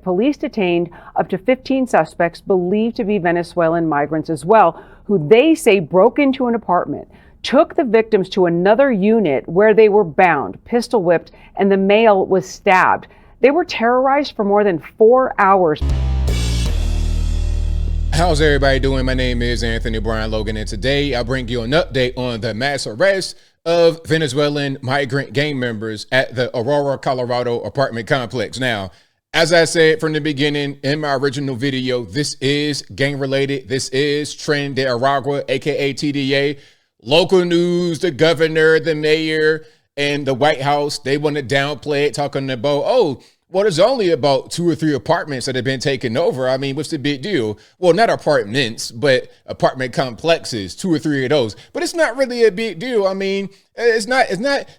Police detained up to 15 suspects believed to be Venezuelan migrants as well, who they say broke into an apartment, took the victims to another unit where they were bound, pistol whipped, and the male was stabbed. They were terrorized for more than 4 hours. How's everybody doing? My name is Anthony Brian Logan, and today I bring you an update on the mass arrest of Venezuelan migrant gang members at the Aurora, Colorado apartment complex. Now, as I said from the beginning in my original video, this is gang related. This is Tren de Aragua, aka TDA. Local news, the governor, the mayor, and the White House, they want to downplay it, talking about, oh, well, there's only about 2 or 3 apartments that have been taken over. I mean, what's the big deal? Well, not apartments, but apartment complexes, 2 or 3 of those. But it's not really a big deal. I mean, it's not,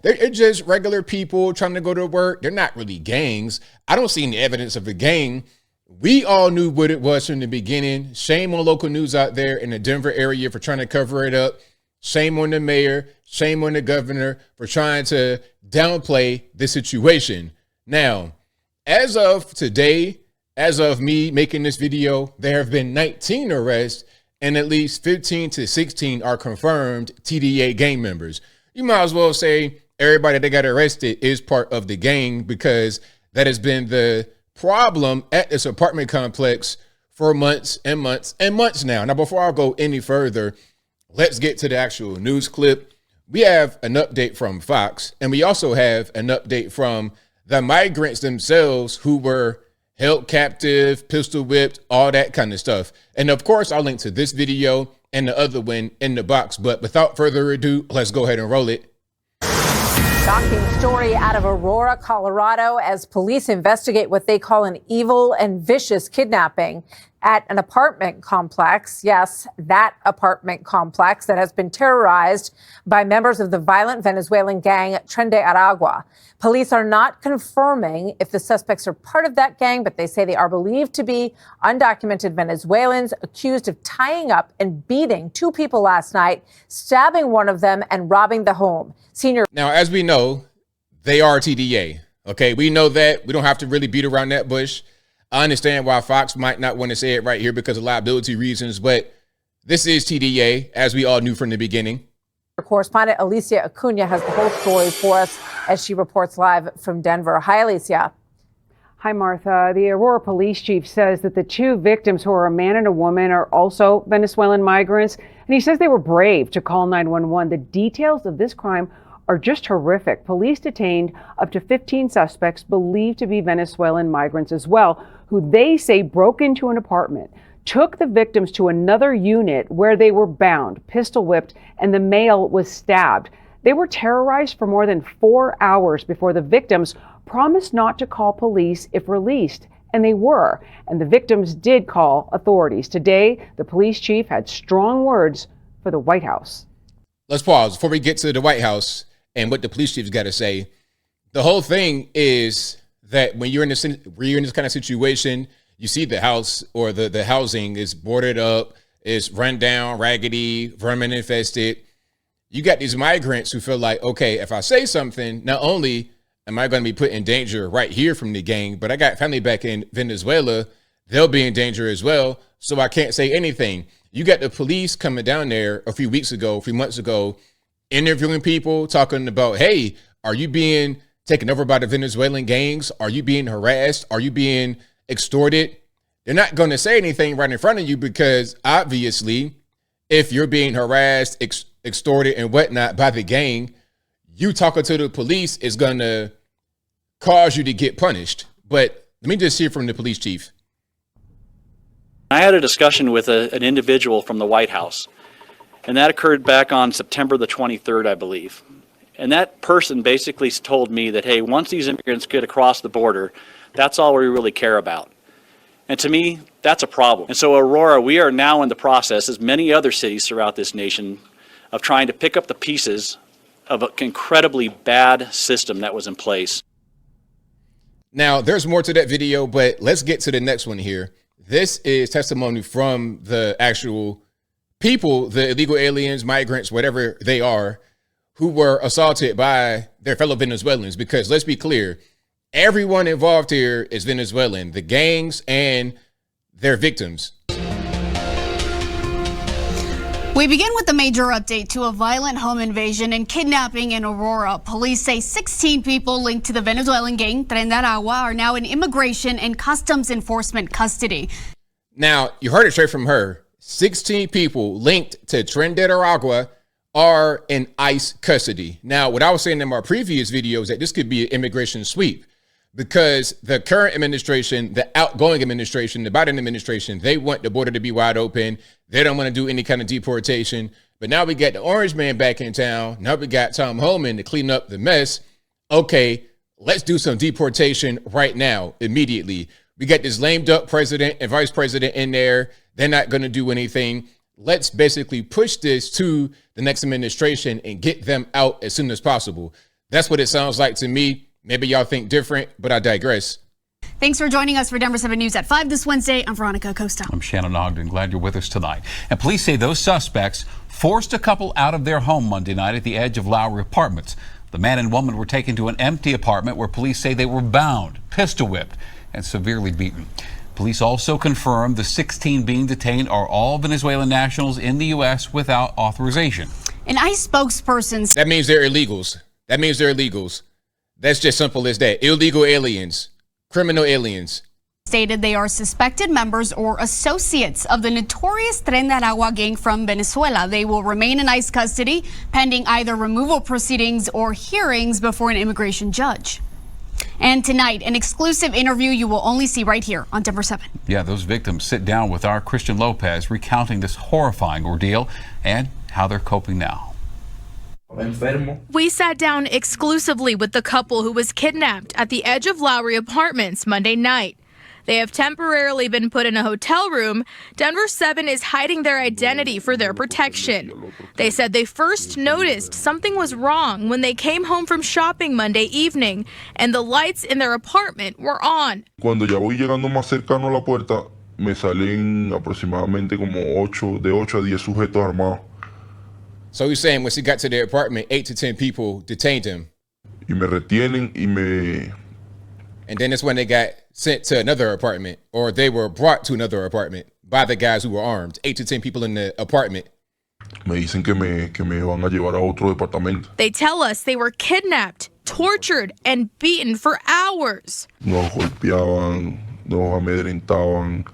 they're just regular people trying to go to work. They're not really gangs. I don't see any evidence of a gang. We all knew what it was from the beginning. Shame on local news out there in the Denver area for trying to cover it up. Shame on the mayor. Shame on the governor for trying to downplay the situation. Now, as of today, as of me making this video, there have been 19 arrests and at least 15 to 16 are confirmed TDA gang members. You might as well say everybody that got arrested is part of the gang, because that has been the problem at this apartment complex for months and months and months now. Now, before I go any further, let's get to the actual news clip. We have an update from Fox, and we also have an update from the migrants themselves who were held captive, pistol whipped, all that kind of stuff. And of course, I'll link to this video and the other one in the box. But without further ado, let's go ahead and roll it. Shocking story out of Aurora, Colorado, as police investigate what they call an evil and vicious kidnapping at an apartment complex. Yes, that apartment complex that has been terrorized by members of the violent Venezuelan gang Tren de Aragua. Police are not confirming if the suspects are part of that gang, but they say they are believed to be undocumented Venezuelans accused of tying up and beating 2 people last night, stabbing one of them and robbing the home. Now, as we know, they are TDA. Okay, we know that. We don't have to really beat around that bush. I understand why Fox might not want to say it right here because of liability reasons, but this is TDA, as we all knew from the beginning. Correspondent Alicia Acuna has the whole story for us as she reports live from Denver. Hi, Alicia. Hi, Martha. The Aurora police chief says that the 2 victims, who are a man and a woman, are also Venezuelan migrants. And he says they were brave to call 911. The details of this crime are just horrific. Police detained up to 15 suspects believed to be Venezuelan migrants as well, who they say broke into an apartment, took the victims to another unit where they were bound, pistol whipped, and the male was stabbed. They were terrorized for more than 4 hours before the victims promised not to call police if released. And they were. And the victims did call authorities. Today, the police chief had strong words for the White House. Let's pause before we get to the White House and what the police chief's got to say. The whole thing is that when you're in this kind of situation, you see the house or the housing is boarded up, is run down, raggedy, vermin infested. You got these migrants who feel like, okay, if I say something, not only am I going to be put in danger right here from the gang, but I got family back in Venezuela. They'll be in danger as well. So I can't say anything. You got the police coming down there a few months ago, interviewing people, talking about, hey, are you being taken over by the Venezuelan gangs? Are you being harassed? Are you being extorted? They're not going to say anything right in front of you because obviously if you're being harassed, extorted and whatnot by the gang, you talking to the police is going to cause you to get punished. But let me just hear from the police chief. I had a discussion with an individual from the White House, and that occurred back on September the 23rd, I believe. And that person basically told me that, hey, once these immigrants get across the border, that's all we really care about. And to me, that's a problem. And so Aurora, we are now in the process, as many other cities throughout this nation, of trying to pick up the pieces of an incredibly bad system that was in place. Now, there's more to that video, but let's get to the next one here. This is testimony from the actual people, the illegal aliens, migrants, whatever they are, who were assaulted by their fellow Venezuelans. Because let's be clear, Everyone involved here is Venezuelan, the gangs and their victims. We begin with a major update to a violent home invasion and kidnapping in Aurora. Police say 16 people linked to the Venezuelan gang Tren de Aragua are now in immigration and customs enforcement custody. Now, you heard it straight from her. 16 people linked to Tren de Aragua are in ICE custody. Now, what I was saying in my previous videos, that this could be an immigration sweep, because the current administration, the outgoing administration, the Biden administration, they want the border to be wide open. They don't want to do any kind of deportation. But now we got the orange man back in town. Now we got Tom Homan to clean up the mess. Okay, let's do some deportation right now, immediately. We got this lamed up president and vice president in there. They're not going to do anything. Let's basically push this to the next administration and get them out as soon as possible. That's what it sounds like to me. Maybe y'all think different, but I digress. Thanks for joining us for Denver 7 News at 5 this Wednesday. I'm Veronica Acosta. I'm Shannon Ogden. Glad you're with us tonight. And police say those suspects forced a couple out of their home Monday night at the edge of Lowry Apartments. The man and woman were taken to an empty apartment where police say they were bound, pistol whipped, and severely beaten. Police also confirmed the 16 being detained are all Venezuelan nationals in the U.S. without authorization. An ICE spokesperson. That means they're illegals. That's just simple as that. Illegal aliens, criminal aliens. Stated they are suspected members or associates of the notorious Tren de Aragua gang from Venezuela. They will remain in ICE custody pending either removal proceedings or hearings before an immigration judge. And tonight, an exclusive interview you will only see right here on Denver 7. Yeah, those victims sit down with our Christian Lopez recounting this horrifying ordeal and how they're coping now. We sat down exclusively with the couple who was kidnapped at the edge of Lowry Apartments Monday night. They have temporarily been put in a hotel room. Denver 7 is hiding their identity for their protection. They said they first noticed something was wrong when they came home from shopping Monday evening and the lights in their apartment were on. Cuando ya voy llegando más cercano a la puerta, me salen aproximadamente como de 8 a 10 sujetos armados. So he's saying once he got to their apartment, 8 to 10 people detained him. Y me retienen y me... And then that's when they got sent to another apartment, or they were brought to another apartment by the guys who were armed. 8 to 10 people in the apartment. Me dicen que me van a llevar a otro departamento. They tell us they were kidnapped, tortured, and beaten for hours. Nos golpeaban, nos amedrentaban,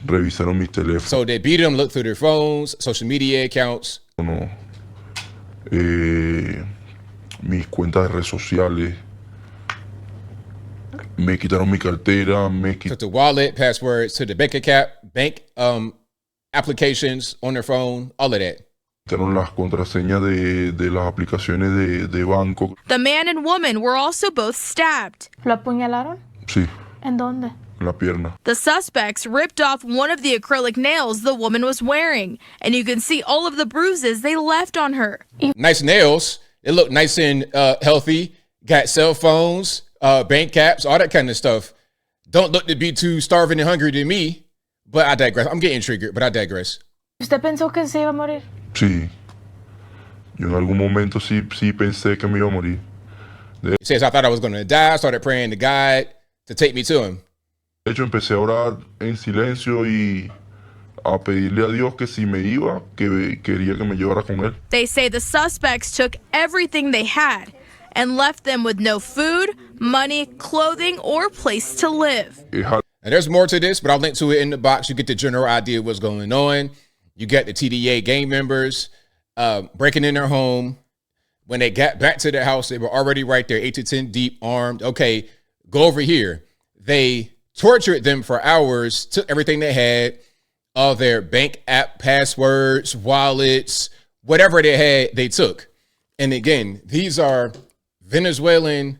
revisaron mis teléfonos. So they beat them, looked through their phones, social media accounts. Mis cuentas de redes sociales. Me quitaron mi cartera, took the wallet, passwords to the bank applications on their phone, all of that. Quitaron las contraseñas de las aplicaciones de banco. The man and woman were also both stabbed. ¿Lo apuñalaron? Sí. ¿En dónde? En la pierna. The suspects ripped off one of the acrylic nails the woman was wearing, and you can see all of the bruises they left on her. Nice nails. They look nice and healthy. Got cell phones, bank caps, all that kind of stuff. Don't look to be too starving and hungry to me, but I digress. I'm getting triggered, but I digress. ¿Usted pensó que se iba a morir? Sí. Yo en algún momento sí pensé que me iba a morir. He says, I thought I was going to die. I started praying to God to take me to him. De hecho, empecé a orar en silencio y a pedirle a Dios que si me iba, que quería que me llevara con él. They say the suspects took everything they had and left them with no food, money, clothing, or place to live. And there's more to this, but I'll link to it in the box. You get the general idea of what's going on. You got the TDA gang members breaking in their home. When they got back to their house, they were already right there, 8 to 10 deep, armed. Okay, go over here. They tortured them for hours, took everything they had, all their bank app passwords, wallets, whatever they had, they took. And again, these are Venezuelan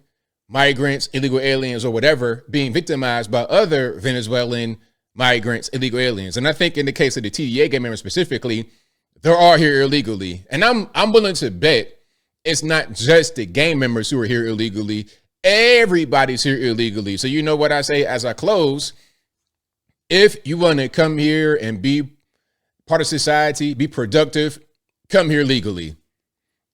migrants, illegal aliens, or whatever, being victimized by other Venezuelan migrants, illegal aliens. And I think in the case of the TDA gang members specifically, they're all here illegally. And I'm willing to bet it's not just the gang members who are here illegally. Everybody's here illegally. So you know what I say as I close? If you want to come here and be part of society, be productive, come here legally.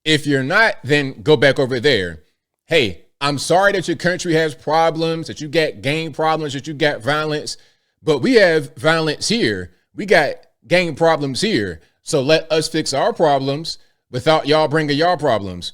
If you're not, then go back over there. Hey, I'm sorry that your country has problems, that you got gang problems, that you got violence, but we have violence here. We got gang problems here. So let us fix our problems without y'all bringing y'all problems.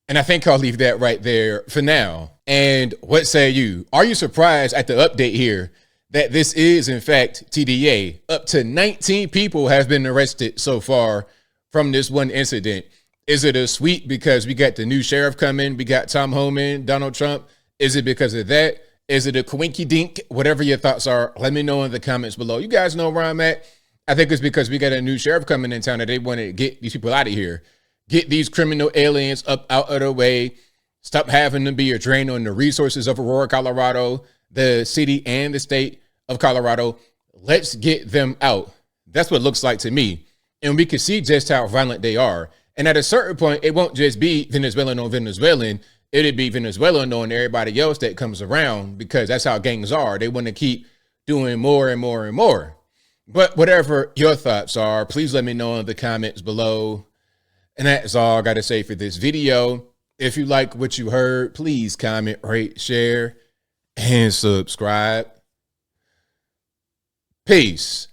And I think I'll leave that right there for now. And what say you? Are you surprised at the update here that this is, in fact, TDA? Up to 19 people have been arrested so far from this one incident. Is it a sweep because we got the new sheriff coming? We got Tom Homan, Donald Trump. Is it because of that? Is it a quinky dink? Whatever your thoughts are, let me know in the comments below. You guys know where I'm at. I think it's because we got a new sheriff coming in town and they want to get these people out of here. Get these criminal aliens up out of the way. Stop having to be a drain on the resources of Aurora, Colorado, the city and the state of Colorado. Let's get them out. That's what it looks like to me. And we can see just how violent they are. And at a certain point, it won't just be Venezuelan on Venezuelan. It'll be Venezuelan on everybody else that comes around, because that's how gangs are. They want to keep doing more and more and more. But whatever your thoughts are, please let me know in the comments below. And that's all I got to say for this video. If you like what you heard, please comment, rate, share, and subscribe. Peace.